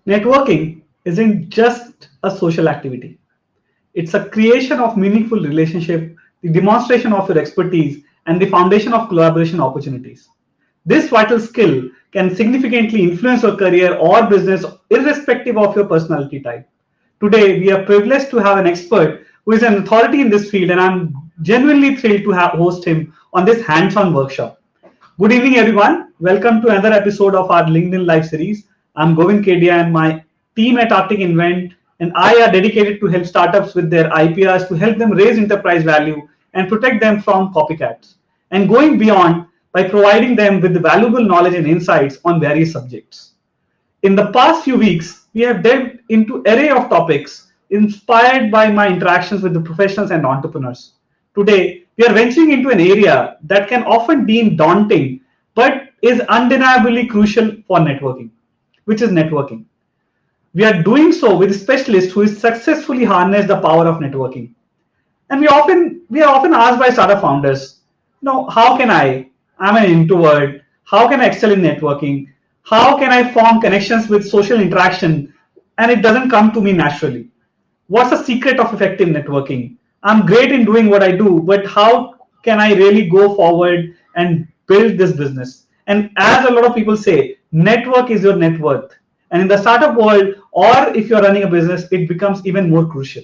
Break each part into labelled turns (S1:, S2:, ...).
S1: Networking isn't just a social activity. It's a creation of meaningful relationship, the demonstration of your expertise, and the foundation of collaboration opportunities. This vital skill can significantly influence your career or business irrespective of your personality type. Today, we are privileged to have an expert who is an authority in this field, and I'm genuinely thrilled to host him on this hands on workshop. Good evening, everyone. Welcome to another episode of our LinkedIn Live series. I'm Govind Kedia, and my team at Arctic Invent and I are dedicated to help startups with their IPRs to help them raise enterprise value and protect them from copycats, and going beyond by providing them with the valuable knowledge and insights on various subjects. In the past few weeks, we have delved into array of topics inspired by my interactions with the professionals and entrepreneurs. Today, we are venturing into an area that can often deem daunting but is undeniably crucial for networking, which is networking. We are doing so with a specialist who has successfully harnessed the power of networking. And we are often asked by startup founders, how can I? I'm an introvert. How can I excel in networking? How can I form connections with social interaction? And it doesn't come to me naturally. What's the secret of effective networking? I'm great in doing what I do, but how can I really go forward and build this business? And as a lot of people say, network is your net worth. And in the startup world, or if you're running a business, it becomes even more crucial.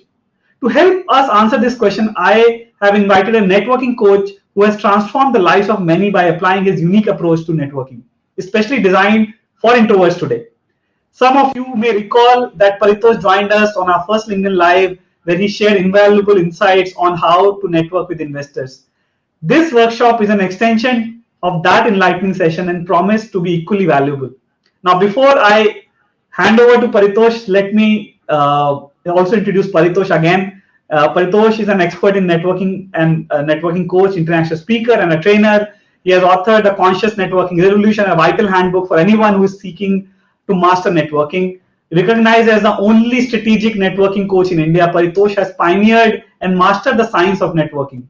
S1: To help us answer this question, I have invited a networking coach who has transformed the lives of many by applying his unique approach to networking, especially designed for introverts today. Some of you may recall that Paritosh joined us on our first LinkedIn Live, where he shared invaluable insights on how to network with investors. This workshop is an extension of that enlightening session and promised to be equally valuable. Now, before I hand over to Paritosh, let me also introduce Paritosh again. Paritosh is an expert in networking and a networking coach, international speaker, and a trainer. He has authored a Conscious Networking Revolution, a vital handbook for anyone who is seeking to master networking. Recognized as the only strategic networking coach in India, Paritosh has pioneered and mastered the science of networking.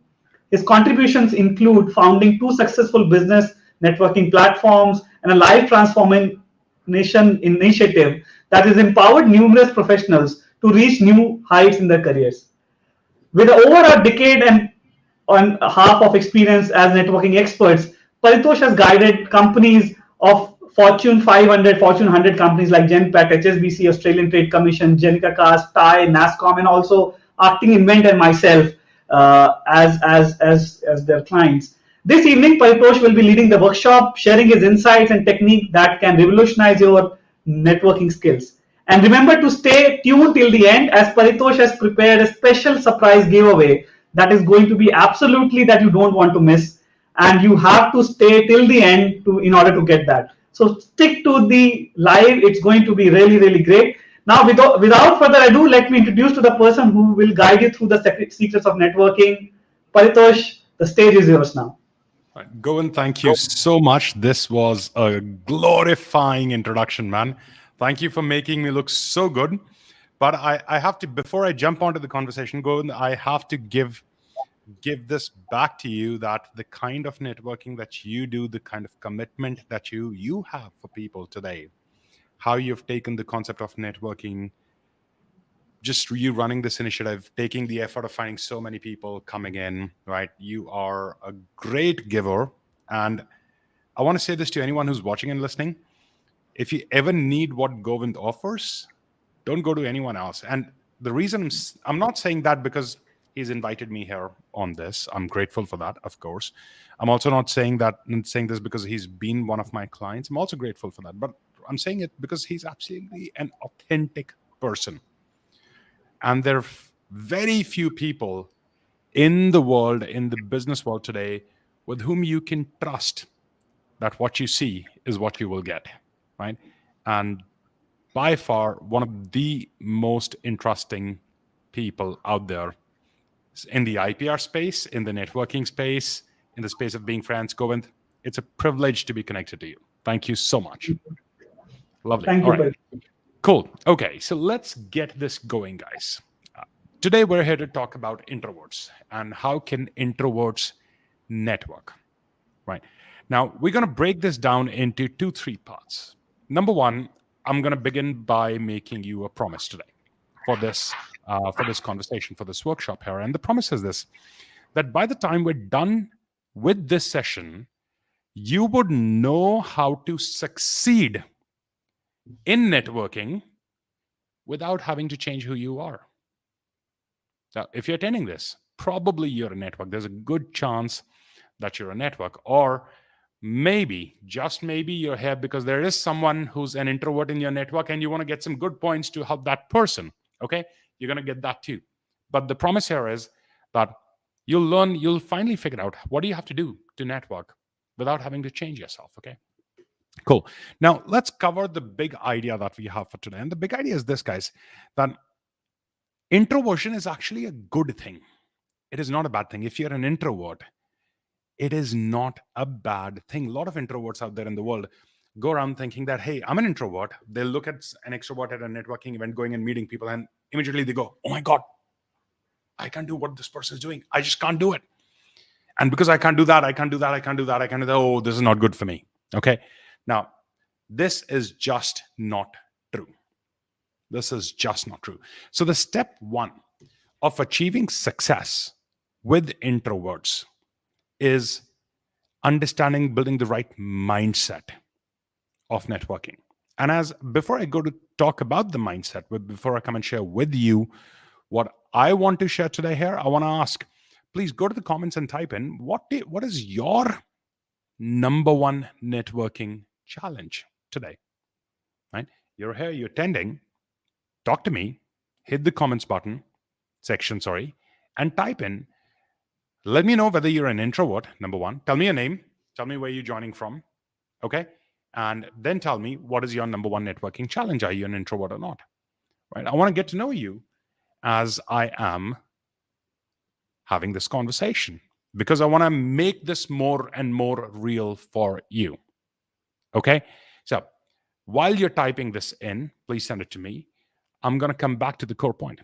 S1: His contributions include founding two successful business networking platforms and a life transformation initiative that has empowered numerous professionals to reach new heights in their careers. With over a decade and half of experience as networking experts, Paritosh has guided companies of Fortune 500, Fortune 100 companies like Genpact, HSBC, Australian Trade Commission, Jenica Cast, TIE, NASCOM, and also Arctic Invent and myself as their clients. This evening, Paritosh will be leading the workshop, sharing his insights and technique that can revolutionize your networking skills. And remember to stay tuned till the end, as Paritosh has prepared a special surprise giveaway that is going to be absolutely that you don't want to miss, and you have to stay till the end to in order to get that. So stick to the live. It's going to be really, really great. Now, without further ado, let me introduce to the person who will guide you through the secrets of networking. Paritosh, the stage is yours now.
S2: Right. Govind, thank you so much. This was a glorifying introduction, man. Thank you for making me look so good. But I have to, before I jump onto the conversation, Govind, I have to give this back to you, that the kind of networking that you do, the kind of commitment that you have for people today, how you've taken the concept of networking, just you running this initiative, taking the effort of finding so many people coming in, right? You are a great giver. And I want to say this to anyone who's watching and listening. If you ever need what Govind offers, don't go to anyone else. And the reason I'm not saying that because he's invited me here on this. I'm grateful for that, of course. I'm also not saying this because he's been one of my clients. I'm also grateful for that. But I'm saying it because he's absolutely an authentic person. And there are very few people in the world, in the business world today, with whom you can trust that what you see is what you will get, right? And by far, one of the most interesting people out there in the IPR space, in the networking space, in the space of being friends. Govind, it's a privilege to be connected to you. Thank you so much. Lovely.
S1: Thank you. All right.
S2: Cool. Okay, so let's get this going, guys. Today, we're here to talk about introverts and how can introverts network, right? Now, we're going to break this down into 2-3 parts. Number one, I'm going to begin by making you a promise today for this conversation, for this workshop here. And the promise is this: that by the time we're done with this session, you would know how to succeed in networking without having to change who you are. Now, if you're attending this, probably you're a network. There's a good chance that you're a network. Or maybe, just maybe, you're here because there is someone who's an introvert in your network and you want to get some good points to help that person. Okay? You're going to get that too. But the promise here is that you'll finally figure out what do you have to do to network without having to change yourself. Okay? Cool. Now, let's cover the big idea that we have for today. And the big idea is this, guys, that introversion is actually a good thing. It is not a bad thing. If you're an introvert, it is not a bad thing. A lot of introverts out there in the world go around thinking that, hey, I'm an introvert. They'll look at an extrovert at a networking event, going and meeting people, and immediately they go, oh my God, I can't do what this person is doing. I just can't do it. And because I can't do that, I can't do that, I can't do that, I can't do that. Oh, this is not good for me. Okay. Now, this is just not true. This is just not true. So the step one of achieving success with introverts is understanding, building the right mindset of networking. And as before I go to talk about the mindset, before I come and share with you what I want to share today here, I want to ask, please go to the comments and type in what is your number one networking challenge today, right? You're here, you're attending, talk to me, hit the comments section, and type in, let me know whether you're an introvert, number one. Tell me your name, tell me where you're joining from, okay? And then tell me what is your number one networking challenge. Are you an introvert or not, right? I want to get to know you as I am having this conversation because I want to make this more and more real for you, okay? So while you're typing this in, please send it to me. I'm going to come back to the core point.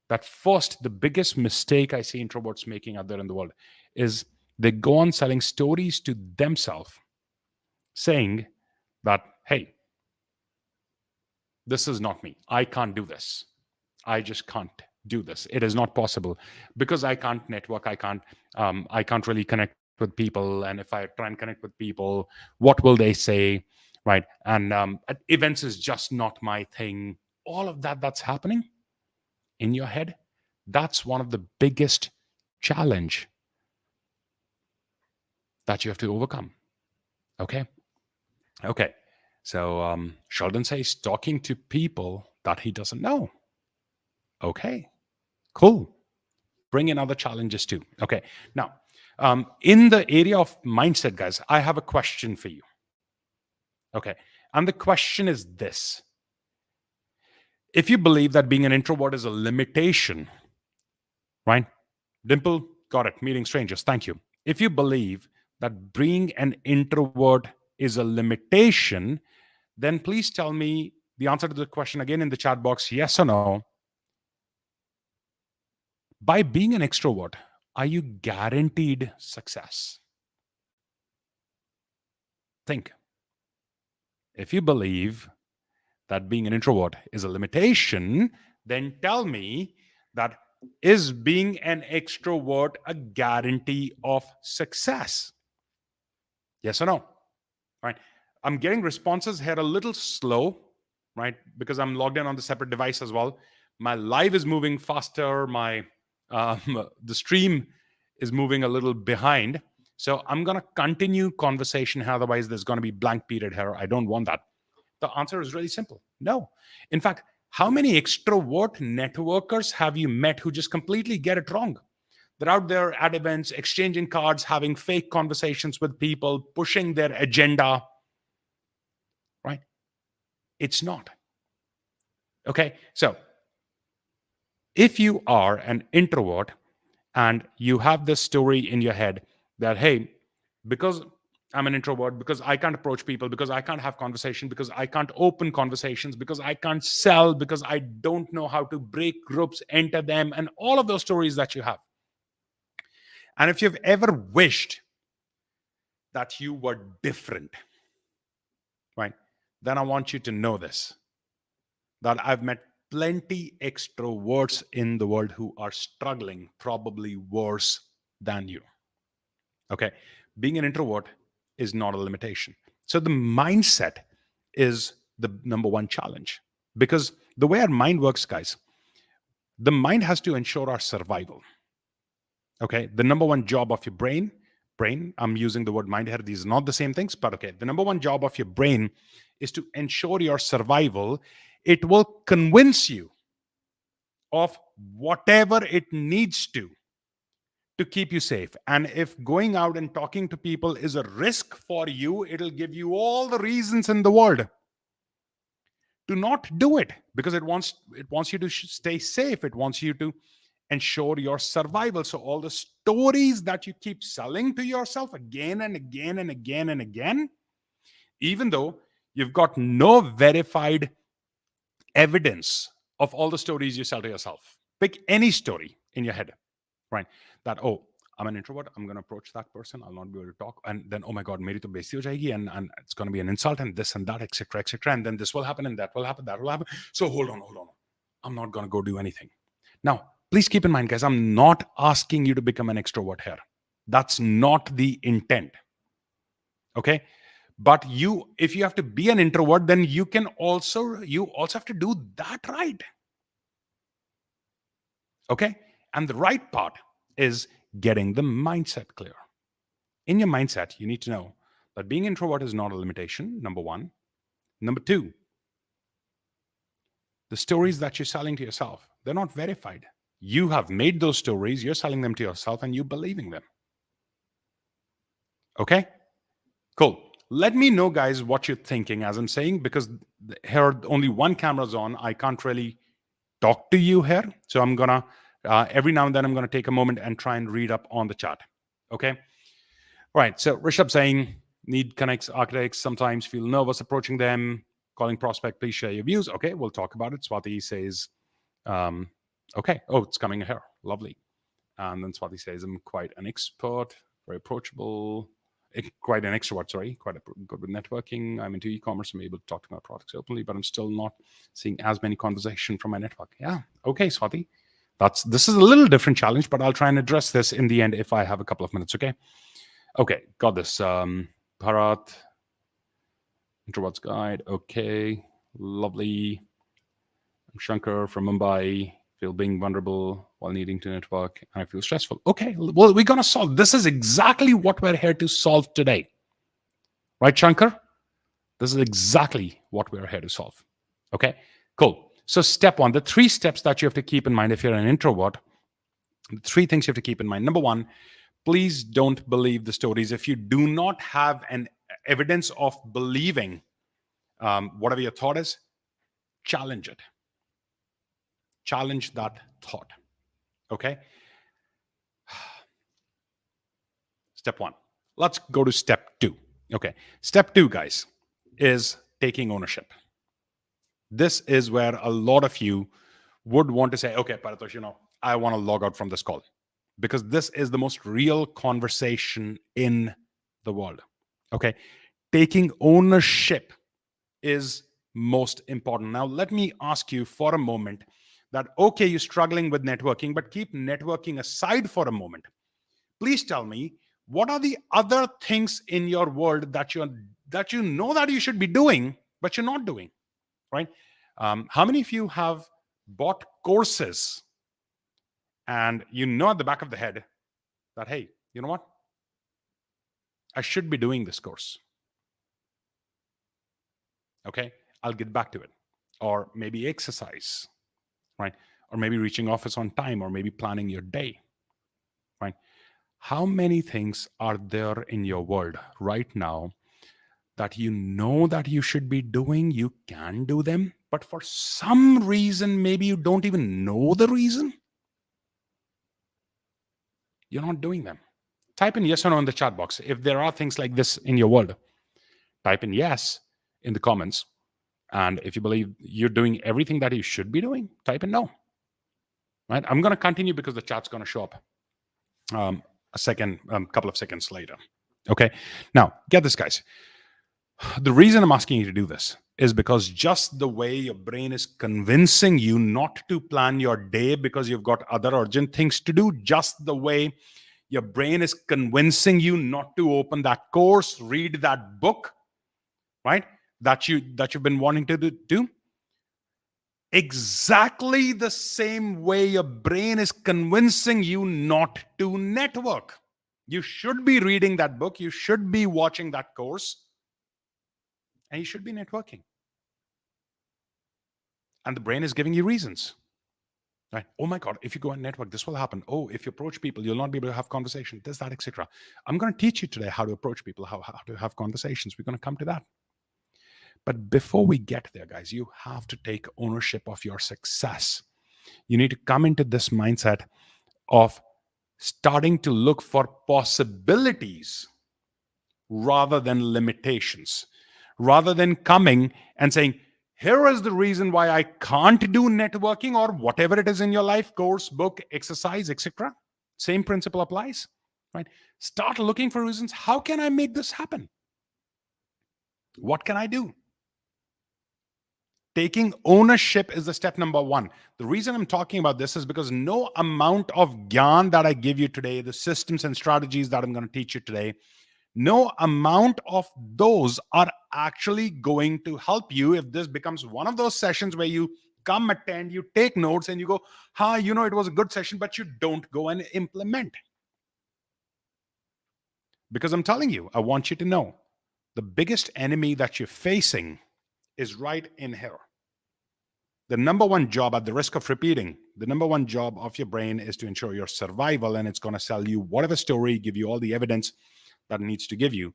S2: That first, the biggest mistake I see introverts making out there in the world is they go on selling stories to themselves, saying that, hey, this is not me. I can't do this. I just can't do this. It is not possible because I can't network. I can't really connect with people. And if I try and connect with people, what will they say, right? And events is just not my thing. All of that's happening in your head. That's one of the biggest challenge that you have to overcome. Okay. So Sheldon says talking to people that he doesn't know. Okay, cool. Bring in other challenges too. Okay. Now, in the area of mindset, guys, I have a question for you. Okay. And the question is this: if you believe that being an introvert is a limitation, right? Dimple, got it. Meeting strangers. Thank you. If you believe that being an introvert is a limitation, then please tell me the answer to the question again in the chat box, yes or no. By being an extrovert, are you guaranteed success? Think. If you believe that being an introvert is a limitation, then tell me that is being an extrovert a guarantee of success? Yes or no? Right. I'm getting responses here a little slow, right? Because I'm logged in on the separate device as well. My live is moving faster. My the stream is moving a little behind. So I'm going to continue conversation. Otherwise, there's going to be blank period here. I don't want that. The answer is really simple. No. In fact, how many extrovert networkers have you met who just completely get it wrong? They're out there at events, exchanging cards, having fake conversations with people, pushing their agenda, right? It's not. Okay. So if you are an introvert and you have this story in your head that, hey, because I'm an introvert, because I can't approach people, because I can't have conversation, because I can't open conversations, because I can't sell, because I don't know how to break groups, enter them, and all of those stories that you have. And if you've ever wished that you were different, right, then I want you to know this. that I've met plenty extroverts in the world who are struggling, probably worse than you. Okay. Being an introvert is not a limitation. So the mindset is the number one challenge, because the way our mind works, guys, the mind has to ensure our survival. Okay. The number one job of your brain, I'm using the word mind here. These are not the same things, but okay. The number one job of your brain is to ensure your survival. It will convince you of whatever it needs to keep you safe. And if going out and talking to people is a risk for you, it'll give you all the reasons in the world to not do it, because it wants you to stay safe. It wants you to ensure your survival. So all the stories that you keep selling to yourself again and again and again and again, even though you've got no verified evidence of all the stories you sell to yourself, pick any story in your head, right? That, oh, I'm an introvert, I'm going to approach that person, I'll not be able to talk, and then, oh my god, meri to besti ho jayegi, and it's going to be an insult, and this and that, etc., etc., and then this will happen, and that will happen, that will happen. So hold on, I'm not going to go do anything. Now please keep in mind, guys, I'm not asking you to become an extrovert here. That's not the intent. Okay. But if you have to be an introvert, then you also have to do that right. Okay. And the right part is getting the mindset clear. In your mindset, you need to know that being introvert is not a limitation, number one. Number two, the stories that you're selling to yourself, they're not verified. You have made those stories, you're selling them to yourself, and you're believing them. Okay? Cool. Let me know, guys, what you're thinking as I'm saying, because here only one camera's on. I can't really talk to you here. So I'm going to, every now and then, I'm going to take a moment and try and read up on the chat. Okay? All right. So Rishabh saying, need connects architects, sometimes feel nervous approaching them. Calling prospect, please share your views. Okay, we'll talk about it. Swati says, okay. Oh, it's coming here. Lovely. And then Swati says, I'm quite an expert, very approachable, quite an extrovert, sorry, quite good with networking. I'm into e-commerce. I'm able to talk to my products openly, but I'm still not seeing as many conversation from my network. Yeah. Okay, Swati. This is a little different challenge, but I'll try and address this in the end if I have a couple of minutes. Okay. Okay. Got this. Bharat, Introverts Guide. Okay. Lovely. Shankar from Mumbai. Feel being vulnerable while needing to network, and I feel stressful. Okay, well, we're going to solve. This is exactly what we're here to solve today. Right, Shankar? This is exactly what we're here to solve. Okay, cool. So step one, the 3 steps that you have to keep in mind if you're an introvert, the 3 things you have to keep in mind. Number 1, please don't believe the stories. If you do not have an evidence of believing whatever your thought is, challenge it. Challenge that thought. Okay. Step 1. Let's go to step 2. Okay. Step 2, guys, is taking ownership. This is where a lot of you would want to say, okay, Paratosh, I want to log out from this call, because this is the most real conversation in the world. Okay. Taking ownership is most important. Now, let me ask you for a moment that, okay, you're struggling with networking, but keep networking aside for a moment. Please tell me, what are the other things in your world that you know that you should be doing, but you're not doing, right? How many of you have bought courses and at the back of the head that, hey, you know what? I should be doing this course. Okay, I'll get back to it. Or maybe exercise, right? Or maybe reaching office on time, or maybe planning your day, right? How many things are there in your world right now that you know that you should be doing? You can do them, but for some reason, maybe you don't even know the reason, you're not doing them. Type in yes or no in the chat box. If there are things like this in your world, type in yes in the comments. And if you believe you're doing everything that you should be doing, type in no. Right? I'm going to continue because the chat's going to show up a couple of seconds later. Okay. Now, get this, guys. The reason I'm asking you to do this is because just the way your brain is convincing you not to plan your day because you've got other urgent things to do, just the way your brain is convincing you not to open that course, read that book, right? That you've been wanting to do. Exactly the same way your brain is convincing you not to network. You should be reading that book, you should be watching that course, and you should be networking. And the brain is giving you reasons. Right? Oh my God, if you go and network, this will happen. Oh, if you approach people, you'll not be able to have conversation, this, that, etc. I'm going to teach you today how to approach people, how to have conversations. We're going to come to that. But before we get there, guys, you have to take ownership of your success. You need to come into this mindset of starting to look for possibilities rather than limitations, rather than coming and saying, here is the reason why I can't do networking or whatever it is in your life, course, book, exercise, etc. Same principle applies, right? Start looking for reasons. How can I make this happen? What can I do? Taking ownership is the step number one. The reason I'm talking about this is because no amount of gyan that I give you today, the systems and strategies that I'm going to teach you today, no amount of those are actually going to help you if this becomes one of those sessions where you come attend, you take notes, and you go, it was a good session, but you don't go and implement. Because I'm telling you, I want you to know the biggest enemy that you're facing is right in here. The number one job, at the risk of repeating, the number one job of your brain is to ensure your survival, and it's going to sell you whatever story, give you all the evidence that it needs to give you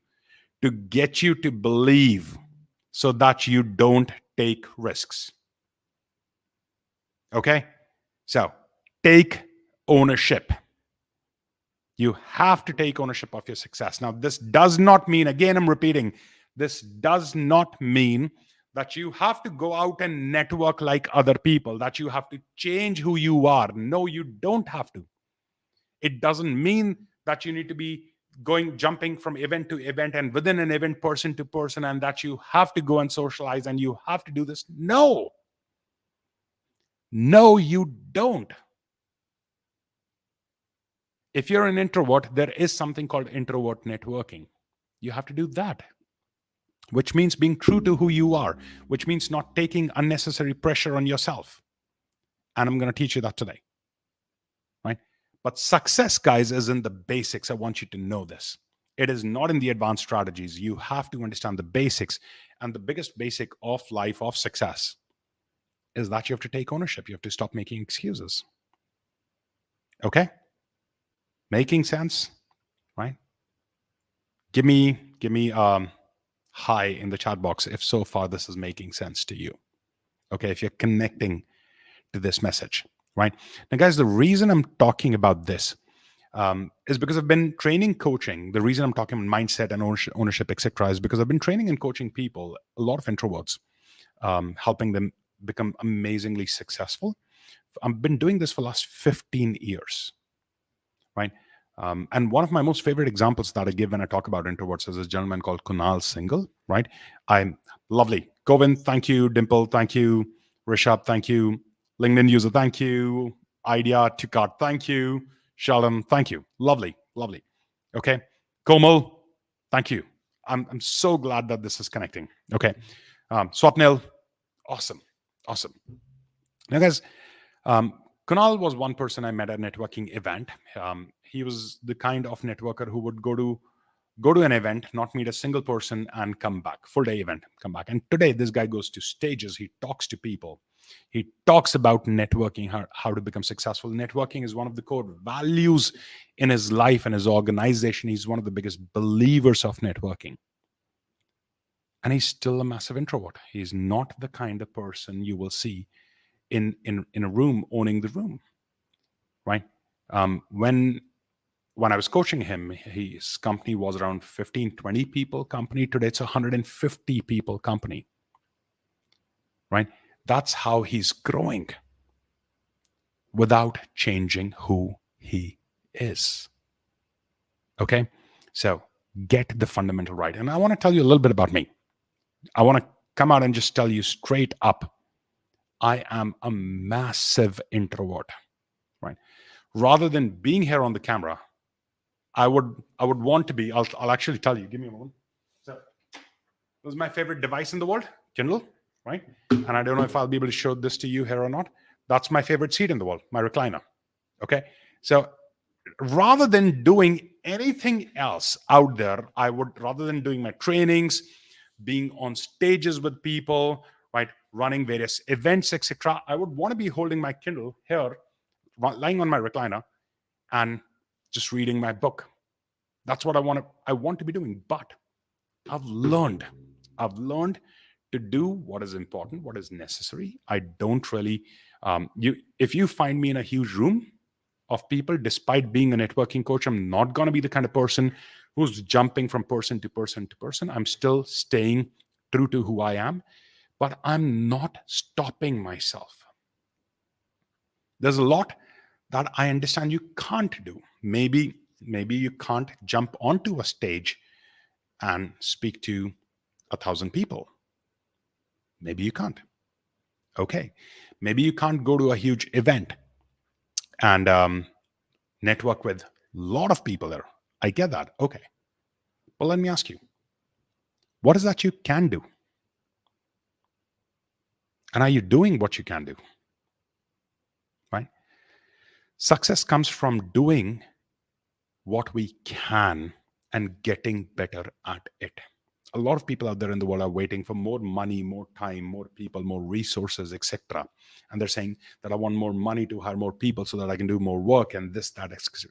S2: to get you to believe so that you don't take risks. Okay? So take ownership. You have to take ownership of your success. Now, this does not mean, again, I'm repeating, this does not mean that you have to go out and network like other people, that you have to change who you are. No, you don't have to. It doesn't mean that you need to be jumping from event to event and within an event, person to person, and that you have to go and socialize and you have to do this. No, you don't. If you're an introvert, there is something called introvert networking. You have to do that, which means being true to who you are, which means not taking unnecessary pressure on yourself. And I'm going to teach you that today. Right? But success, guys, is in the basics. I want you to know this. It is not in the advanced strategies. You have to understand the basics. And the biggest basic of life, of success, is that you have to take ownership. You have to stop making excuses. Okay? Making sense? Right? Give me hi in the chat box if so far this is making sense to you. Okay, if you're connecting to this message, right? Now, guys, the reason I'm talking about this is because I've been training, coaching. The reason I'm talking about mindset and ownership, etc., is because I've been training and coaching people, a lot of introverts, helping them become amazingly successful. I've been doing this for the last 15 years, right? And one of my most favorite examples that I give when I talk about introverts is this gentleman called Kunal Singhal, right? I'm lovely. Govind, thank you. Dimple, thank you. Rishabh, thank you. LinkedIn user, thank you. Idea, Tukat, thank you. Sheldon, thank you. Lovely, lovely. Okay. Komal, thank you. I'm so glad that this is connecting. Okay. Swapnil, awesome. Awesome. Now, guys, Kunal was one person I met at a networking event. He was the kind of networker who would go to an event, not meet a single person, and come back. Full day event, come back. And today, this guy goes to stages. He talks to people. He talks about networking, how to become successful. Networking is one of the core values in his life and his organization. He's one of the biggest believers of networking. And he's still a massive introvert. He's not the kind of person you will see in a room owning the room, right? When I was coaching him, his company was around 15, 20 people company. Today it's 150 people company, right? That's how he's growing without changing who he is. Okay? So get the fundamental right. And I want to tell you a little bit about me. I want to come out and just tell you straight up, I am a massive introvert, right? Rather than being here on the camera, I would want to be. I'll actually tell you. Give me a moment. So, this is my favorite device in the world, Kindle, right? And I don't know if I'll be able to show this to you here or not. That's my favorite seat in the world, my recliner. Okay, so rather than doing anything else out there, I would, rather than doing my trainings, being on stages with people, right, running various events, etc., I would want to be holding my Kindle here, lying on my recliner, and just reading my book. That's what I want to be doing. But I've learned to do what is important, what is necessary. I don't really, if you find me in a huge room of people, despite being a networking coach, I'm not going to be the kind of person who's jumping from person to person to person. I'm still staying true to who I am, but I'm not stopping myself. There's a lot that I understand you can't do. Maybe you can't jump onto a stage and speak to 1,000 people. Maybe you can't. Okay. Maybe you can't go to a huge event and network with a lot of people there. I get that. Okay. But let me ask you, what is that you can do? And are you doing what you can do? Right? Success comes from doing what we can and getting better at it. A lot of people out there in the world are waiting for more money, more time, more people, more resources, etc. And they're saying that I want more money to hire more people so that I can do more work and this, that, etc.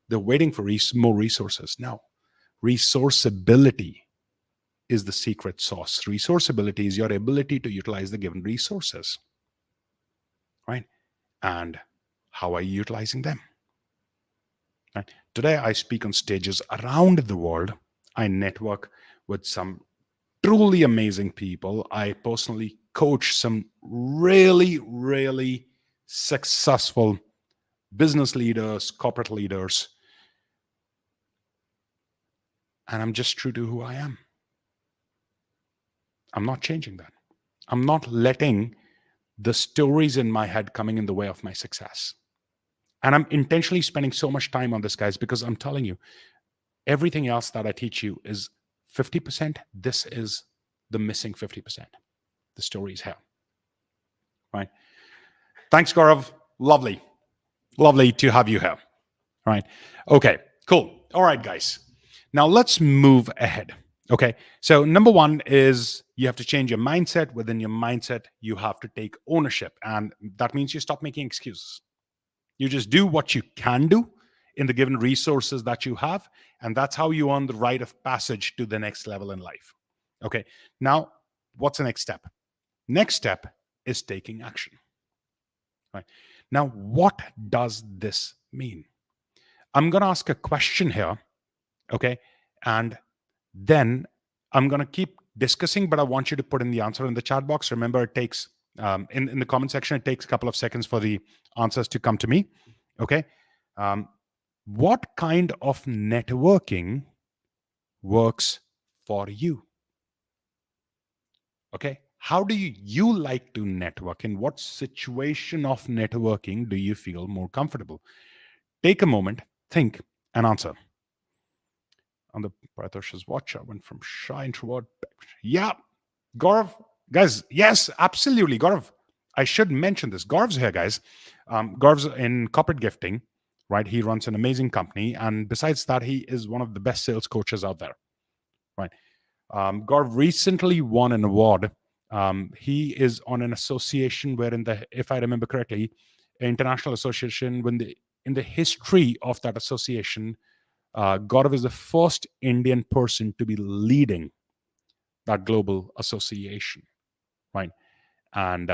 S2: They're waiting for more resources. Now, resourceability is the secret sauce. Resourceability is your ability to utilize the given resources, right? And how are you utilizing them? Right? Today, I speak on stages around the world. I network with some truly amazing people. I personally coach some really, really successful business leaders, corporate leaders. And I'm just true to who I am. I'm not changing that. I'm not letting the stories in my head coming in the way of my success. And I'm intentionally spending so much time on this, guys, because I'm telling you, everything else that I teach you is 50%. This is the missing 50%. The story is here. Right? Thanks, Gaurav. Lovely. Lovely to have you here. Right? Okay, cool. All right, guys. Now let's move ahead. Okay, so number one is you have to change your mindset. Within your mindset, you have to take ownership. And that means you stop making excuses. You just do what you can do in the given resources that you have. And that's how you earn the rite of passage to the next level in life. Okay, now what's the next step? Next step is taking action. Right. Now, what does this mean? I'm going to ask a question here. Okay, and then I'm going to keep discussing, but I want you to put in the answer in the chat box. Remember, it takes, in the comment section, it takes a couple of seconds for the answers to come to me. Okay. What kind of networking works for you? Okay. How do you like to network? In what situation of networking do you feel more comfortable? Take a moment, think, and answer. On the Paratosh's watch, I went from shy introvert. Yeah, Gaurav, guys. Yes, absolutely, Gaurav. I should mention this. Gaurav's here, guys. Gaurav's in corporate gifting, right? He runs an amazing company, and besides that, he is one of the best sales coaches out there, right? Gaurav recently won an award. He is on an association wherein if I remember correctly, international association. In the history of that association, Gaurav is the first Indian person to be leading that global association, right? And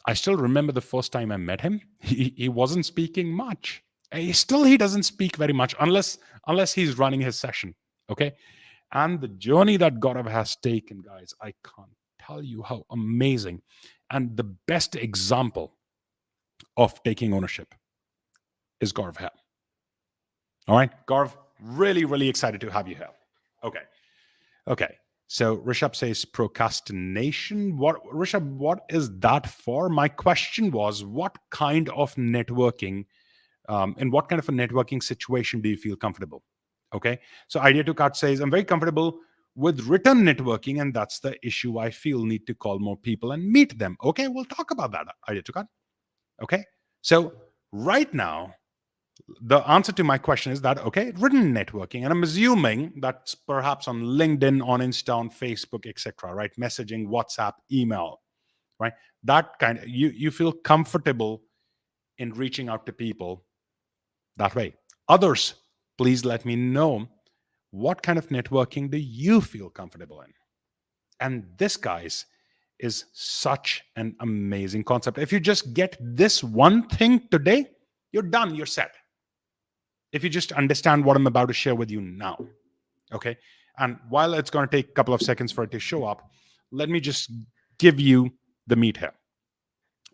S2: I still remember the first time I met him. He wasn't speaking much. He doesn't speak very much unless he's running his session, okay? And the journey that Gaurav has taken, guys, I can't tell you how amazing. And the best example of taking ownership is Gaurav here. All right, Gaurav, really, really excited to have you here. Okay. So Rishabh says procrastination. What, Rishabh, what is that for? My question was, what kind of networking, in what kind of a networking situation do you feel comfortable? Okay. So Idea to Cut says, I'm very comfortable with written networking, and that's the issue I feel need to call more people and meet them. Okay, we'll talk about that, Idea to Cut. Okay. So right now, the answer to my question is that, okay, written networking, and I'm assuming that's perhaps on LinkedIn, on Insta, on Facebook, etc., right? Messaging, WhatsApp, email, right? That kind of, you feel comfortable in reaching out to people that way. Others, please let me know, what kind of networking do you feel comfortable in? And this, guys, is such an amazing concept. If you just get this one thing today, you're done, you're set. If you just understand what I'm about to share with you now. Okay. And while it's going to take a couple of seconds for it to show up, let me just give you the meat here.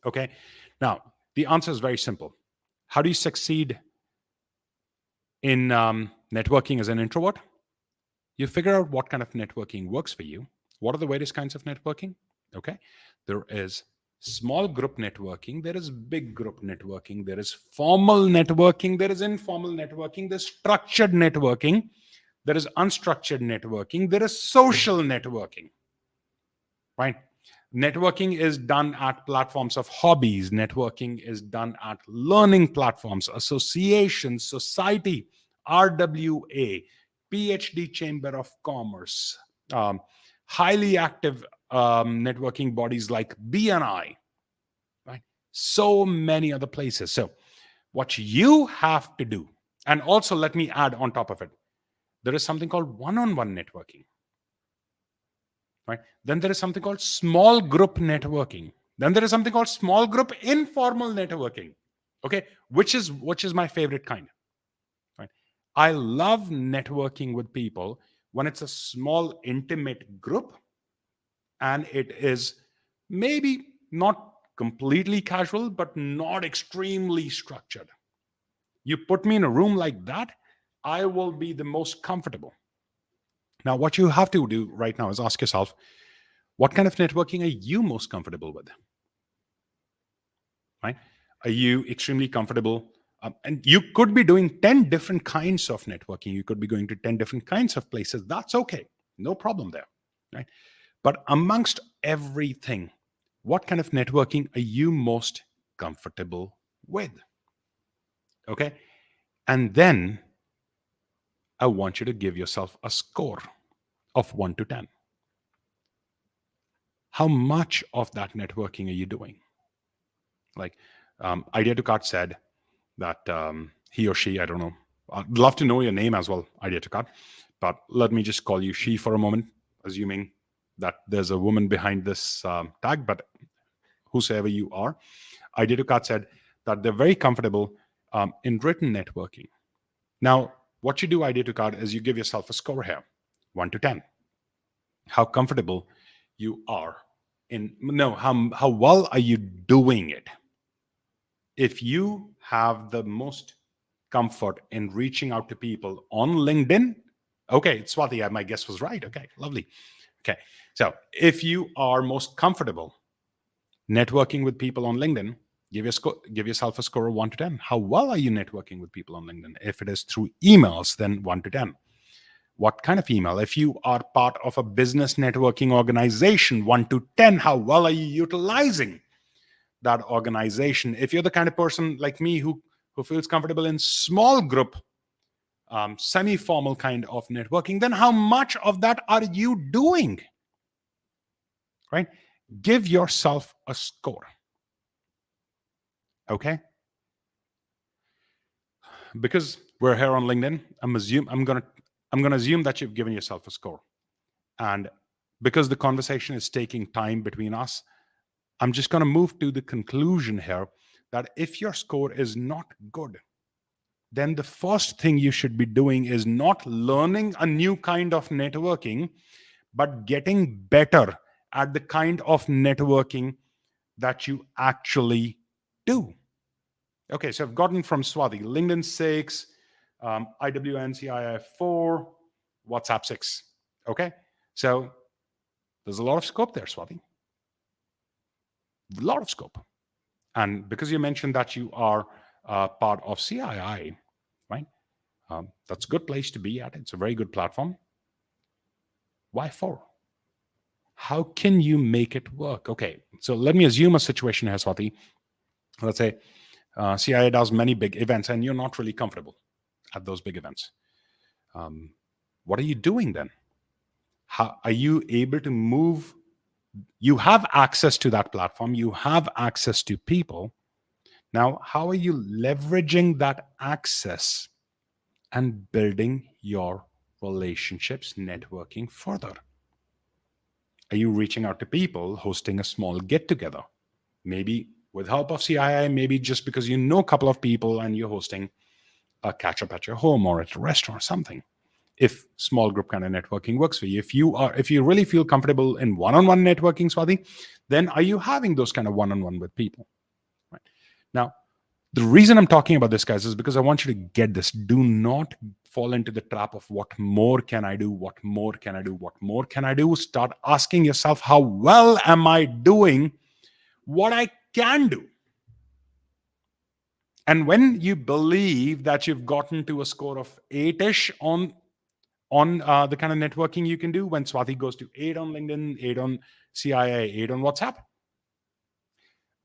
S2: Okay. Now, the answer is very simple. How do you succeed in networking as an introvert? You figure out what kind of networking works for you. What are the various kinds of networking? Okay. There is small group networking, there is big group networking, there is formal networking, there is informal networking, there's structured networking, there is unstructured networking, there is social networking, right? Networking is done at platforms of hobbies, networking is done at learning platforms, associations, society, RWA, PhD Chamber of Commerce, highly active networking bodies like BNI, right? So many other places. So what you have to do, and also let me add on top of it, there is something called one-on-one networking, right? Then there is something called small group networking. Then there is something called small group informal networking. Okay, which is my favorite kind, right? I love networking with people when it's a small intimate group and it is maybe not completely casual but not extremely structured. You put me in a room like that, I will be the most comfortable. Now, what you have to do right now is ask yourself, what kind of networking are you most comfortable with? Right? Are you extremely comfortable? And you could be doing 10 different kinds of networking. You could be going to 10 different kinds of places. That's okay. No problem there. Right? But amongst everything, what kind of networking are you most comfortable with? Okay. And then I want you to give yourself a score of 1 to 10. How much of that networking are you doing? Like Idea to Cart said that he or she, I don't know, I'd love to know your name as well, Idea to Cart, but let me just call you she for a moment, assuming that there's a woman behind this tag, but whosoever you are. Idea to Cart said that they're very comfortable in written networking. Now, what you do, Idea to Cart, is you give yourself a score here, 1 to 10. How comfortable you are in, no, how well are you doing it? If you have the most comfort in reaching out to people on LinkedIn, okay, Swati, my guess was right. Okay, lovely. Okay, so if you are most comfortable networking with people on LinkedIn, give yourself a score of 1 to 10. How well are you networking with people on LinkedIn? If it is through emails, then 1 to 10. What kind of email? If you are part of a business networking organization, 1 to 10, how well are you utilizing that organization? If you're the kind of person like me who feels comfortable in small group, semi-formal kind of networking, then how much of that are you doing? Right? Give yourself a score. Okay? Because we're here on LinkedIn, I'm gonna assume that you've given yourself a score. And because the conversation is taking time between us, I'm just gonna move to the conclusion here that if your score is not good, then the first thing you should be doing is not learning a new kind of networking, but getting better at the kind of networking that you actually do. Okay, so I've gotten from Swati, LinkedIn 6, IWNCII 4, WhatsApp 6. Okay, so There's a lot of scope there, Swati. A lot of scope. And because you mentioned that you are part of CII, right? That's a good place to be at. It's a very good platform. Why for? How can you make it work? Okay, so let me assume a situation here, Swati. Let's say CIA does many big events and you're not really comfortable at those big events. What are you doing then? How are you able to move? You have access to that platform, you have access to people. Now, how are you leveraging that access and building your relationships, networking further? Are you reaching out to people, hosting a small get together? Maybe with help of CII, maybe just because you know a couple of people and you're hosting a catch up at your home or at a restaurant or something. If small group kind of networking works for you, if you really feel comfortable in one-on-one networking, Swati, then are you having those kind of one-on-one with people? Right. Now, the reason I'm talking about this, guys, is because I want you to get this. Do not fall into the trap of what more can I do? What more can I do? What more can I do? Start asking yourself, how well am I doing what I can do? And when you believe that you've gotten to a score of 8-ish on the kind of networking you can do, when Swati goes to 8 on LinkedIn, 8 on CIA, 8 on WhatsApp,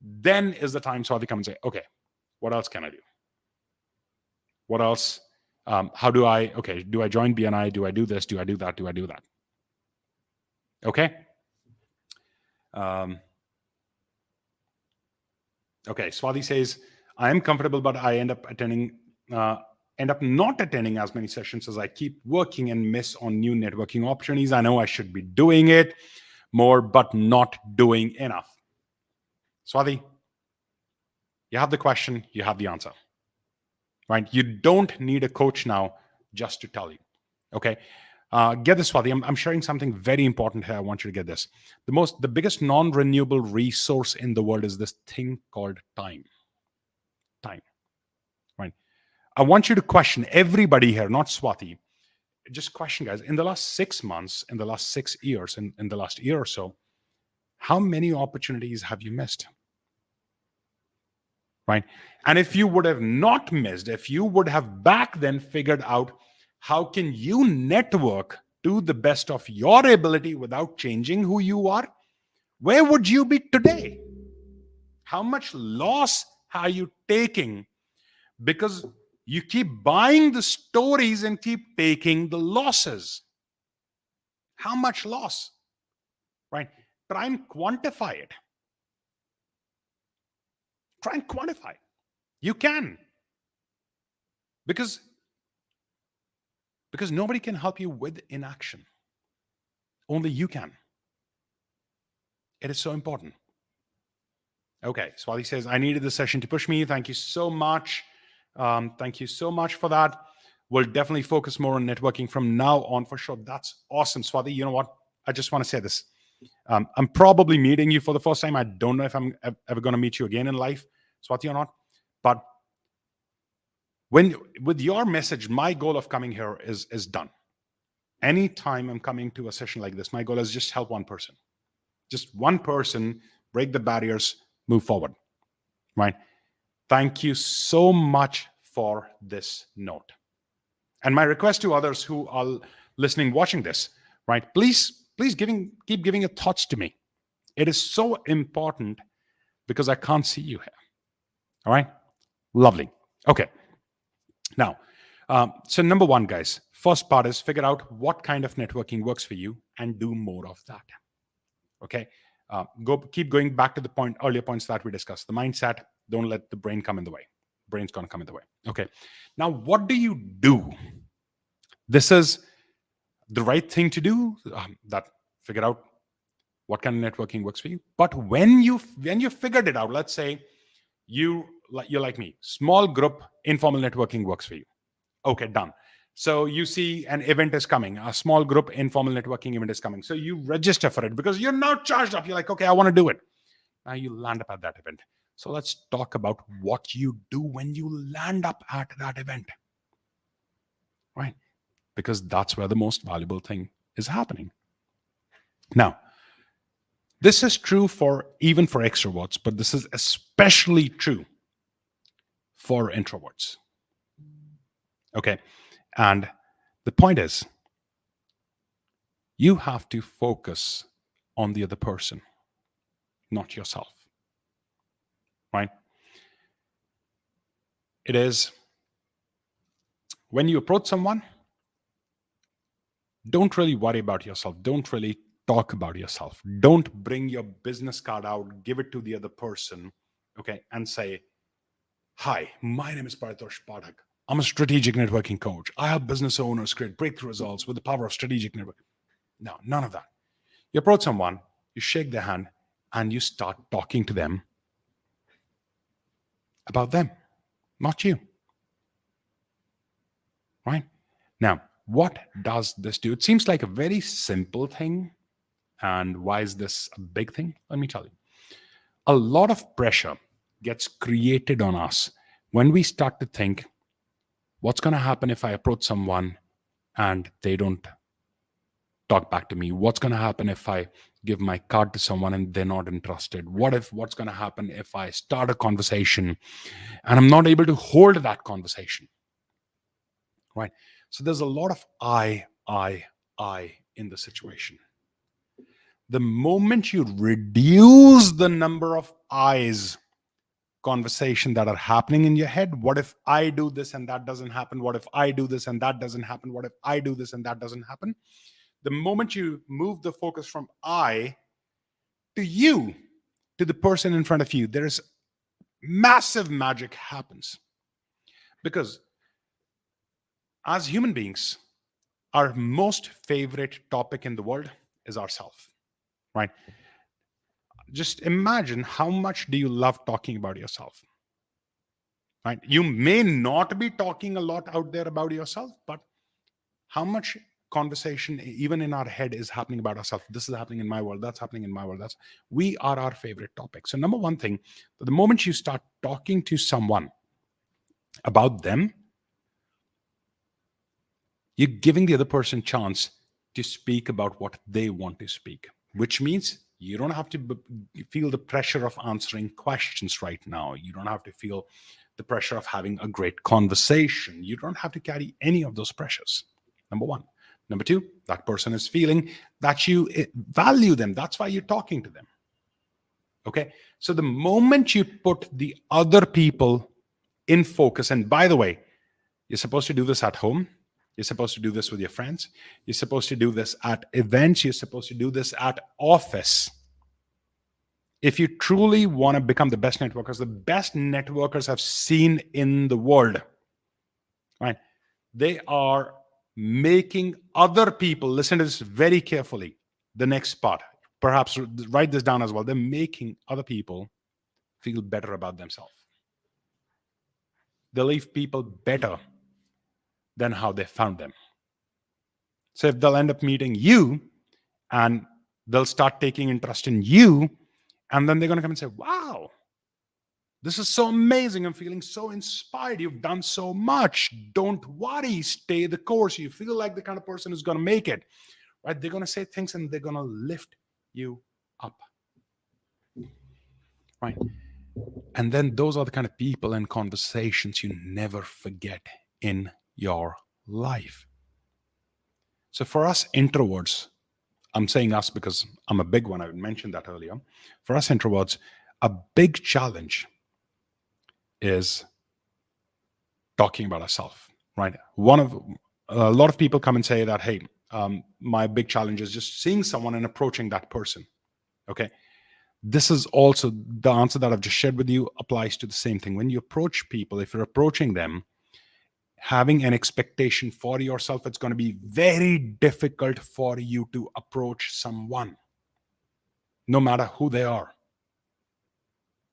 S2: then is the time Swati comes and say, okay, what else can I do? What else? How do I, okay, do I join BNI? Do I do this? Do I do that? Do I do that? Okay. Okay, Swati says, I am comfortable, but I end up not attending as many sessions as I keep working and miss on new networking opportunities. I know I should be doing it more, but not doing enough. Swati, you have the question, you have the answer, right? You don't need a coach now just to tell you. Okay. Get this, Swati. I'm sharing something very important here. I want you to get this. The biggest non-renewable resource in the world is this thing called time. Time. Right. I want you to question everybody here, not Swati. Just question, guys. In the last 6 months, in the last 6 years, in the last year or so, how many opportunities have you missed? Right. And if you would have not missed, if you would have back then figured out how can you network to the best of your ability without changing who you are, where would you be today? How much loss are you taking because you keep buying the stories and keep taking the losses? How much loss? Right? Try and quantify it. Try and quantify it. You can. Because nobody can help you with inaction. Only you can. It is so important. Okay, Swati says, I needed this session to push me. Thank you so much. Thank you so much for that. We'll definitely focus more on networking from now on for sure. That's awesome, Swati. You know what? I just want to say this. I'm probably meeting you for the first time. I don't know if I'm ever going to meet you again in life, Swati, or not. But with your message, my goal of coming here is done. Anytime I'm coming to a session like this, my goal is just help one person. Just one person, break the barriers, move forward, right? Thank you so much for this note. And my request to others who are listening, watching this, right? Please keep giving your thoughts to me. It is so important because I can't see you here. All right? Lovely. Okay. Now, so number one, guys, first part is figure out what kind of networking works for you and do more of that. Okay. Keep going back to the earlier points that we discussed. The mindset, don't let the brain come in the way. Brain's going to come in the way. Okay. Now, what do you do? This is the right thing to do. That figure out what kind of networking works for you. But when you figured it out, let's say you're like me, small group informal networking works for you. Okay, done. So you see an event is coming, a small group informal networking event is coming. So you register for it because you're now charged up. You're like, okay, I want to do it. Now you land up at that event. So let's talk about what you do when you land up at that event, right? Because that's where the most valuable thing is happening. Now, This is true for even for extroverts, but this is especially true for introverts. Okay. And the point is, you have to focus on the other person, not yourself. Right? It is when you approach someone, don't really worry about yourself. Don't really talk about yourself. Don't bring your business card out, give it to the other person, okay, and say, "Hi, my name is Paritosh Pathak. I'm a strategic networking coach. I help business owners create breakthrough results with the power of strategic networking." No, none of that. You approach someone, you shake their hand, and you start talking to them about them, not you. Right? Now, what does this do? It seems like a very simple thing. And why is this a big thing? Let me tell you. A lot of pressure gets created on us when we start to think, what's going to happen if I approach someone and they don't talk back to me? What's going to happen if I give my card to someone and they're not interested? What's going to happen if I start a conversation and I'm not able to hold that conversation? Right? So there's a lot of I in the situation. The moment you reduce the number of I's conversation that are happening in your head, what if I do this and that doesn't happen? What if I do this and that doesn't happen? What if I do this and that doesn't happen? The moment you move the focus from I to you, to the person in front of you, there's massive magic happens. Because as human beings, our most favorite topic in the world is ourself, right? Just imagine, how much do you love talking about yourself? Right? You may not be talking a lot out there about yourself, but how much conversation, even in our head, is happening about ourselves? This is happening in my world, that's happening in my world. We are our favorite topic. So number one thing, the moment you start talking to someone about them, you're giving the other person chance to speak about what they want to speak, which means you don't have to feel the pressure of answering questions right now. You don't have to feel the pressure of having a great conversation. You don't have to carry any of those pressures. Number one. Number two, that person is feeling that you value them. That's why you're talking to them. Okay. So the moment you put the other people in focus, and by the way, you're supposed to do this at home. You're supposed to do this with your friends. You're supposed to do this at events. You're supposed to do this at office. If you truly want to become the best networkers I've seen in the world, right? They are making other people, listen to this very carefully, the next part, perhaps write this down as well. They're making other people feel better about themselves. They leave people better than how they found them. So if they'll end up meeting you and they'll start taking interest in you, and then they're going to come and say, wow, this is so amazing. I'm feeling so inspired. You've done so much. Don't worry. Stay the course. You feel like the kind of person who's going to make it. Right? They're going to say things and they're going to lift you up. Right? And then those are the kind of people and conversations you never forget in your life. So for us introverts, I'm saying us because I'm a big one. I mentioned that earlier. For us introverts, a big challenge is talking about ourselves, right? A lot of people come and say that, hey, my big challenge is just seeing someone and approaching that person. Okay. This is also the answer that I've just shared with you applies to the same thing. When you approach people, if you're approaching them, having an expectation for yourself, it's going to be very difficult for you to approach someone, no matter who they are.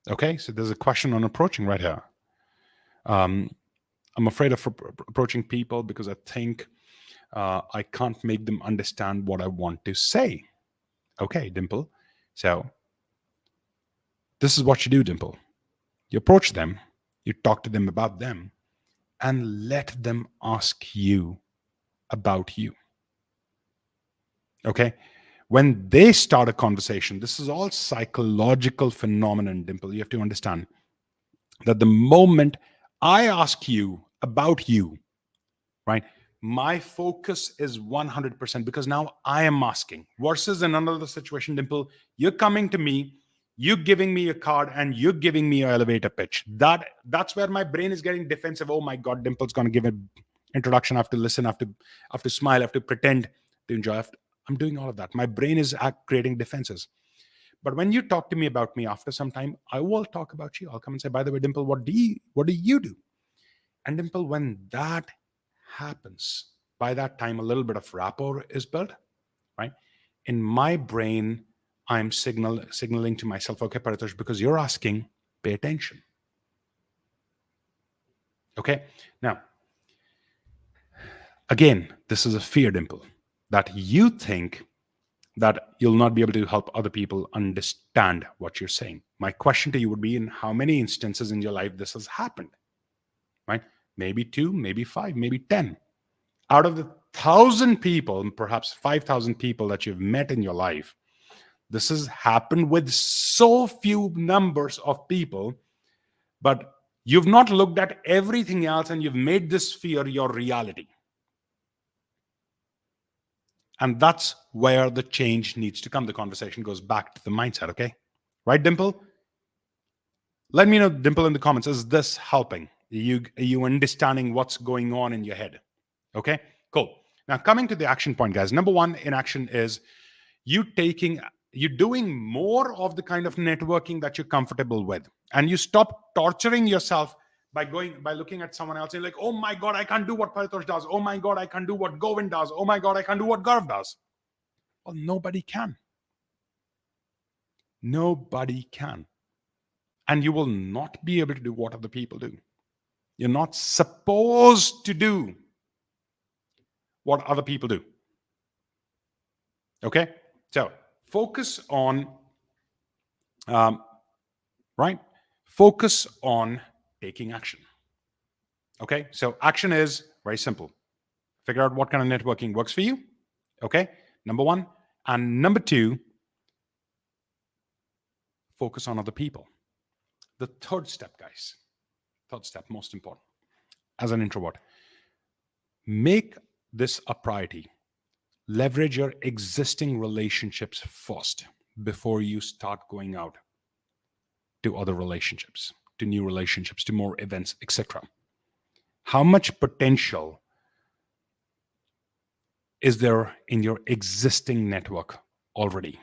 S2: Okay. So there's a question on approaching right here. I'm afraid of approaching people because I think I can't make them understand what I want to say. Okay, Dimple. So this is what you do, Dimple. You approach them, you talk to them about them, and let them ask you about you. Okay? When they start a conversation, this is all psychological phenomenon, Dimple. You have to understand that the moment I ask you about you, right, my focus is 100% because now I am asking. Versus in another situation, Dimple, you're coming to me, you're giving me a card and you're giving me an elevator pitch. That's where my brain is getting defensive. Oh my God, Dimple's going to give an introduction. I have to listen, I have to smile, I have to pretend to enjoy. I'm doing all of that. My brain is creating defenses. But when you talk to me about me after some time, I will talk about you. I'll come and say, by the way, Dimple, what do you do? And Dimple, when that happens, by that time, a little bit of rapport is built, right? In my brain, I'm signaling to myself, okay, Paritosh, because you're asking, pay attention. Okay. Now, again, this is a fear, Dimple, that you think that you'll not be able to help other people understand what you're saying. My question to you would be, in how many instances in your life this has happened, right? Maybe 2, maybe 5, maybe 10. Out of the 1,000 people, perhaps 5,000 people that you've met in your life, this has happened with so few numbers of people, but you've not looked at everything else and you've made this fear your reality. And that's where the change needs to come. The conversation goes back to the mindset, okay? Right, Dimple? Let me know, Dimple, in the comments, is this helping? Are you understanding what's going on in your head? Okay, cool. Now, coming to the action point, guys. Number 1 in action is you doing more of the kind of networking that you're comfortable with. And you stop torturing yourself by looking at someone else and like, oh my God, I can't do what Paritosh does. Oh my God, I can't do what Govind does. Oh my God, I can't do what Gaurav does. Well, nobody can. Nobody can. And you will not be able to do what other people do. You're not supposed to do what other people do. Okay? So focus on, right? Focus on taking action. Okay? So action is very simple. Figure out what kind of networking works for you. Okay? Number 1. And number 2, focus on other people. The third step, guys. Third step, most important. As an introvert, make this a priority. Leverage your existing relationships first before you start going out to other relationships, to new relationships, to more events, etc. How much potential is there in your existing network already?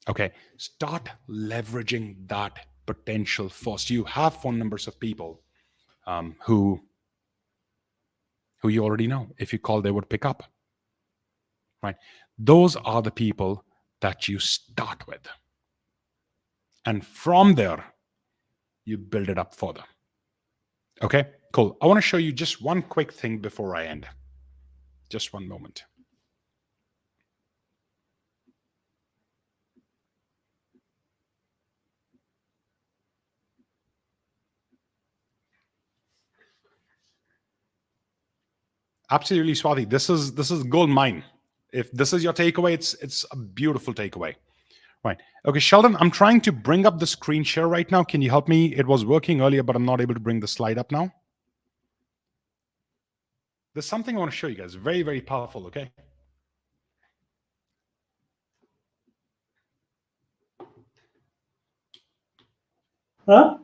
S2: Okay, start leveraging that potential first. You have phone numbers of people who you already know. If you call, they would pick up. Right? Those are the people that you start with. And from there, you build it up further. Okay, cool. I want to show you just one quick thing before I end. Just one moment. Absolutely, Swati. This is gold mine. If this is your takeaway, it's a beautiful takeaway. Right. Okay, Sheldon, I'm trying to bring up the screen share right now. Can you help me? It was working earlier, but I'm not able to bring the slide up now. There's something I want to show you guys. Very, very powerful, okay?
S1: Huh?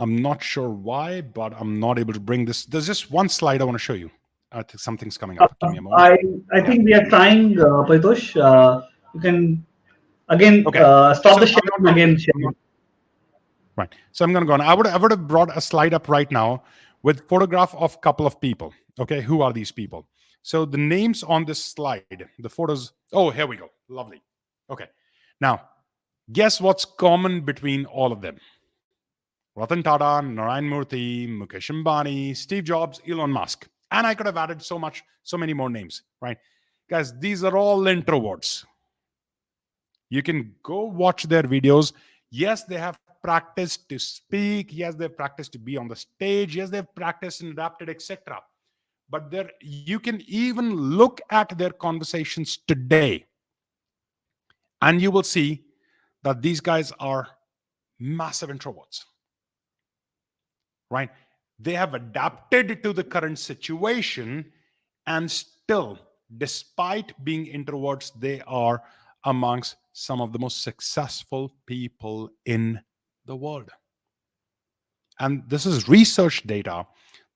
S2: I'm not sure why, but I'm not able to bring this. There's just one slide I want to show you. I think something's coming up. Give me a moment.
S1: I think we are trying, Paritosh. You can again
S2: Okay.
S1: stop
S2: So
S1: the sharing and again share.
S2: right. So I'm going to go on. I would have brought a slide up right now with photograph of a couple of people. Okay. Who are these people? So the names on this slide, the photos. Oh, here we go. Lovely. Okay. Now, guess what's common between all of them? Ratan Tata, Narayan Murthy, Mukesh Ambani, Steve Jobs, Elon Musk. And I could have added so many more names, right? Guys, these are all introverts. You can go watch their videos. Yes, they have practiced to speak. Yes, they've practiced to be on the stage. Yes, they've practiced and adapted, etc. But there, you can even look at their conversations today, and you will see that these guys are massive introverts, right? They have adapted to the current situation, and still, despite being introverts, they are amongst some of the most successful people in the world. And this is research data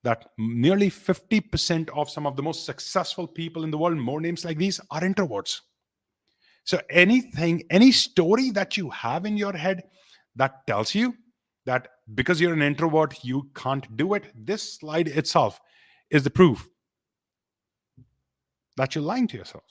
S2: that nearly 50% of some of the most successful people in the world, more names like these, are introverts. So anything, any story that you have in your head that tells you that because you're an introvert, you can't do it, this slide itself is the proof that you're lying to yourself.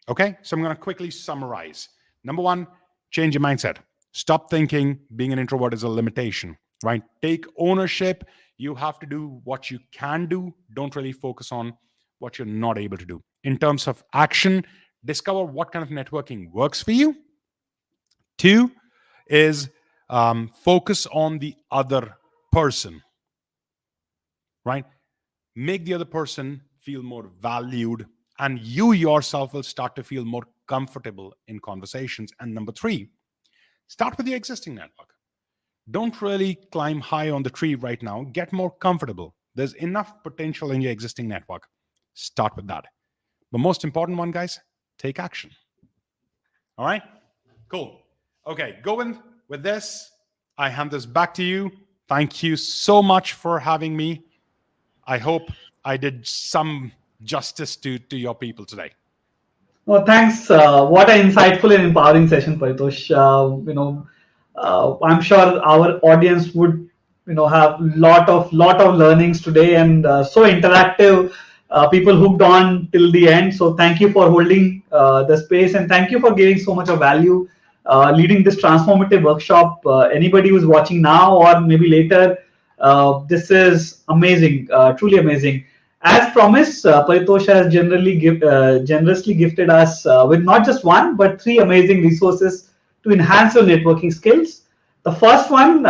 S2: Okay, so I'm going to quickly summarize. Number one, change your mindset. Stop thinking being an introvert is a limitation, right? Take ownership. You have to do what you can do. Don't really focus on what you're not able to do. In terms of action, discover what kind of networking works for you. Two is focus on the other person, right? Make the other person feel more valued, and you yourself will start to feel more comfortable in conversations. And number three, start with your existing network. Don't really climb high on the tree right now. Get more comfortable. There's enough potential in your existing network. Start with that. The most important one, guys, take action. All right? Cool. Okay, Govind, with this, I hand this back to you. Thank you so much for having me. I hope I did some justice to your people today.
S1: Well, thanks. What an insightful and empowering session, Paritosh. I'm sure our audience would, have lot of learnings today, and so interactive. People hooked on till the end. So thank you for holding the space, and thank you for giving so much of value, leading this transformative workshop. Anybody who's watching now or maybe later, this is amazing, truly amazing. As promised, Paritosh has generously gifted us with not just one but three amazing resources to enhance your networking skills. The first one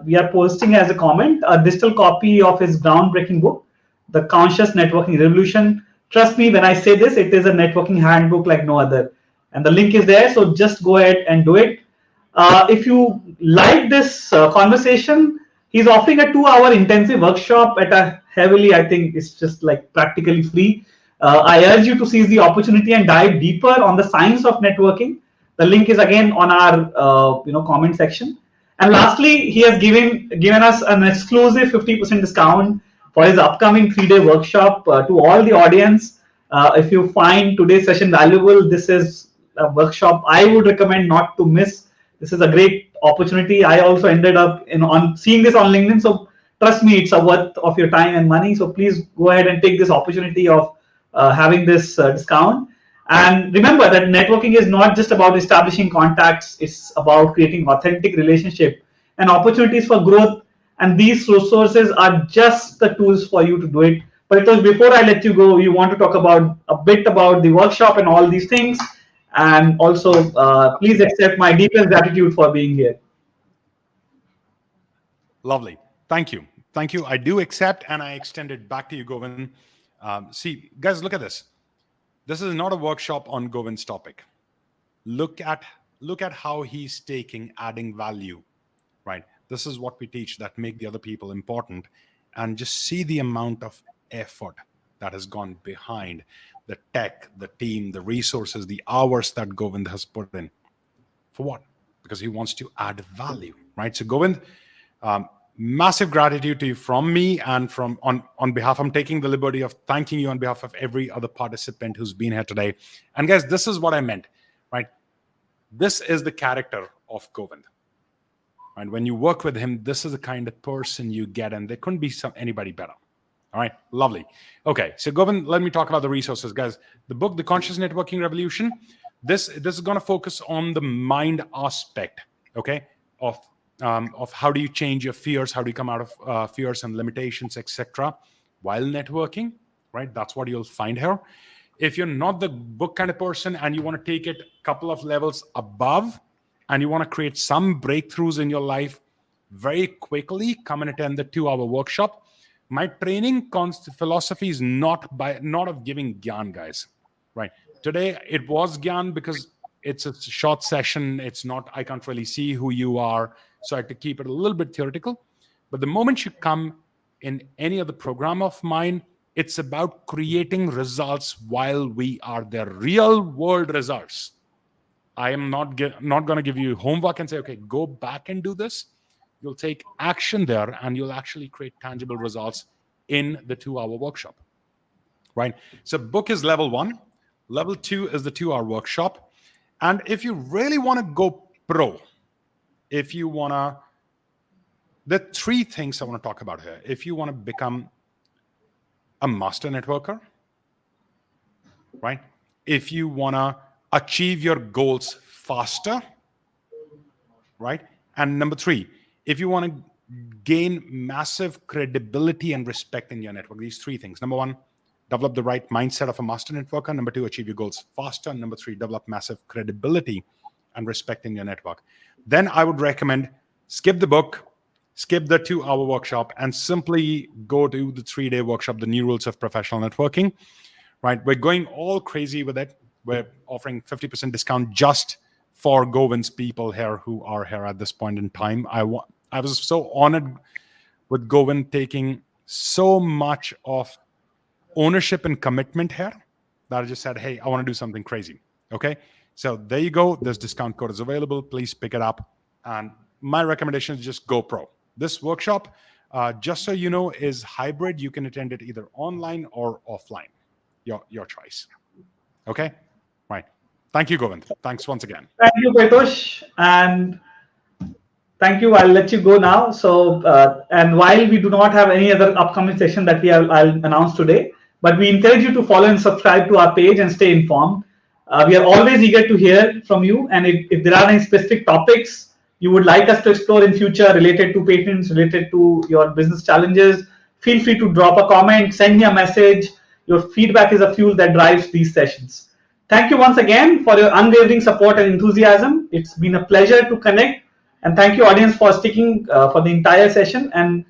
S1: we are posting as a comment, a digital copy of his groundbreaking book, The Conscious Networking Revolution. Trust me when I say this, it is a networking handbook like no other. And the link is there, so just go ahead and do it. If you like this conversation, he's offering a 2 hour intensive workshop at a heavily, I think it's just like practically free. I urge you to seize the opportunity and dive deeper on the science of networking. The link is again on our comment section. And lastly, he has given us an exclusive 50% discount for his upcoming 3 day workshop to all the audience. If you find today's session valuable, this is a workshop I would recommend not to miss. This is a great opportunity. I also ended up on seeing this on LinkedIn. So trust me, it's a worth of your time and money. So please go ahead and take this opportunity of having this discount. And remember that networking is not just about establishing contacts, it's about creating authentic relationship and opportunities for growth. And these resources are just the tools for you to do it. But before I let you go, you want to talk about a bit about the workshop and all these things. And also, please accept my deepest gratitude for being here.
S2: Lovely. Thank you. Thank you. I do accept, and I extend it back to you, Govind. See, guys, look at this. This is not a workshop on Govind's topic. Look at how he's taking, adding value, right? This is what we teach that make the other people important, and just see the amount of effort that has gone behind the tech, the team, the resources, the hours that Govind has put in. For what? Because he wants to add value, right? So Govind, massive gratitude to you from me and from on behalf. I'm taking the liberty of thanking you on behalf of every other participant who's been here today. And guys, this is what I meant, right? This is the character of Govind. And when you work with him, this is the kind of person you get, and there couldn't be anybody better. All right, lovely. Okay, so Govind, let me talk about the resources, guys. The book, The Conscious Networking Revolution, this is going to focus on the mind aspect, okay, of how do you change your fears, how do you come out of fears and limitations, etc., while networking, right? That's what you'll find here. If you're not the book kind of person and you want to take it a couple of levels above and you want to create some breakthroughs in your life very quickly, come and attend the 2-hour workshop. My training philosophy is not of giving gyan, guys. Right. Today it was gyan because it's a short session. It's not, I can't really see who you are. So I had to keep it a little bit theoretical. But the moment you come in any other program of mine, it's about creating results while we are there, real world results. I am not going to give you homework and say, okay, go back and do this. You'll take action there and you'll actually create tangible results in the 2-hour workshop. Right? So book is level 1. Level 2 is the 2-hour workshop. And if you really want to go pro, if you want to, there are 3 things I want to talk about here. If you want to become a master networker, right? If you want to achieve your goals faster, right? And number 3, if you want to gain massive credibility and respect in your network, these 3 things. Number 1, develop the right mindset of a master networker. Number 2, achieve your goals faster. Number 3, develop massive credibility and respect in your network. Then I would recommend skip the book, skip the 2-hour workshop, and simply go to the 3-day workshop, The New Rules of Professional Networking. Right? We're going all crazy with it. We're offering 50% discount just for Govind's people here who are here at this point in time. I was so honored with Govind taking so much of ownership and commitment here that I just said, hey, I want to do something crazy. Okay. So there you go. This discount code is available. Please pick it up. And my recommendation is just go pro. This workshop, just so you know, is hybrid. You can attend it either online or offline. Your choice. Okay. Right. Thank you, Govind. Thanks once again.
S1: Thank you, Pritosh. And thank you. I'll let you go now. So, and while we do not have any other upcoming session that I'll announce today, but we encourage you to follow and subscribe to our page and stay informed. We are always eager to hear from you. And if there are any specific topics you would like us to explore in future related to patents, related to your business challenges, feel free to drop a comment, send me a message. Your feedback is a fuel that drives these sessions. Thank you once again for your unwavering support and enthusiasm. It's been a pleasure to connect. And thank you, audience, for sticking for the entire session. And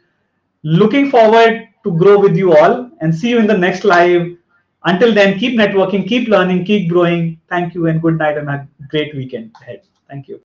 S1: looking forward to grow with you all and see you in the next live. Until then, keep networking, keep learning, keep growing. Thank you and good night and a great weekend ahead. Thank you.